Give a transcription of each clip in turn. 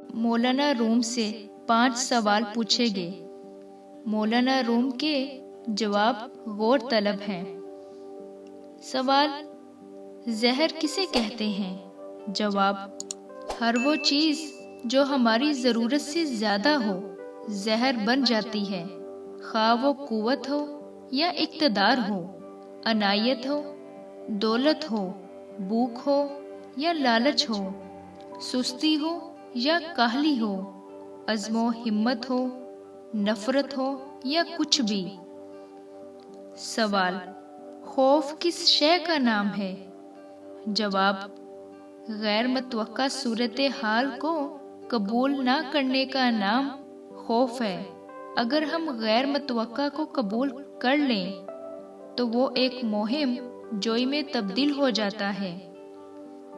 مولانا روم سے 5 سوال پوچھے گئے۔ مولانا روم کے جواب غور طلب ہیں۔ سوال: زہر کسے کہتے ہیں؟ جواب: ہر وہ چیز جو ہماری ضرورت سے زیادہ ہو زہر بن جاتی ہے، خواہ وہ قوت ہو یا اقتدار ہو، عنایت ہو، دولت ہو، بھوک ہو یا لالچ ہو، سستی ہو یا کاہلی ہو، عزم و ہمت ہو، نفرت ہو یا کچھ بھی۔ سوال: خوف کس شے کا نام ہے؟ جواب: غیر متوقع صورتحال کو قبول نہ کرنے کا نام خوف ہے۔ اگر ہم غیر متوقع کو قبول کر لیں تو وہ ایک مہم جوئی میں تبدیل ہو جاتا ہے۔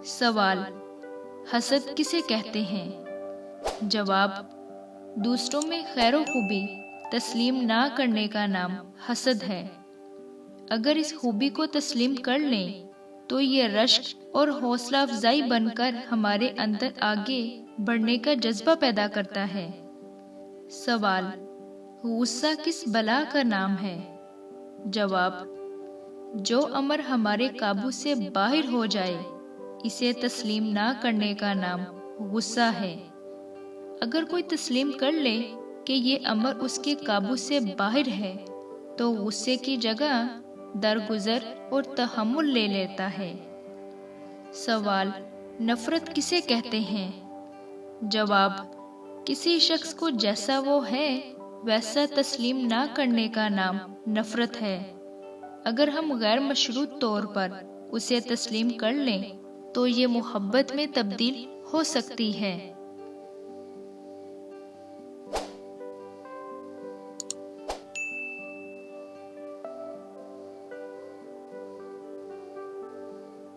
سوال: حسد کسے کہتے ہیں؟ جواب: دوسروں میں خیر و خوبی تسلیم نہ کرنے کا نام حسد ہے۔ اگر اس خوبی کو تسلیم کر لیں تو یہ رشک اور حوصلہ افزائی بن کر ہمارے اندر آگے بڑھنے کا جذبہ پیدا کرتا ہے۔ سوال: غصہ کس بلا کا نام ہے؟ جواب: جو امر ہمارے قابو سے باہر ہو جائے اسے تسلیم نہ کرنے کا نام غصہ ہے۔ اگر کوئی تسلیم کر لے کہ یہ امر اس کے قابو سے باہر ہے تو غصے کی جگہ درگزر اور تحمل لے لیتا ہے۔ سوال: نفرت کسے کہتے ہیں؟ جواب: کسی شخص کو جیسا وہ ہے ویسا تسلیم نہ کرنے کا نام نفرت ہے۔ اگر ہم غیر مشروط طور پر اسے تسلیم کر لیں تو یہ محبت میں تبدیل ہو سکتی ہے۔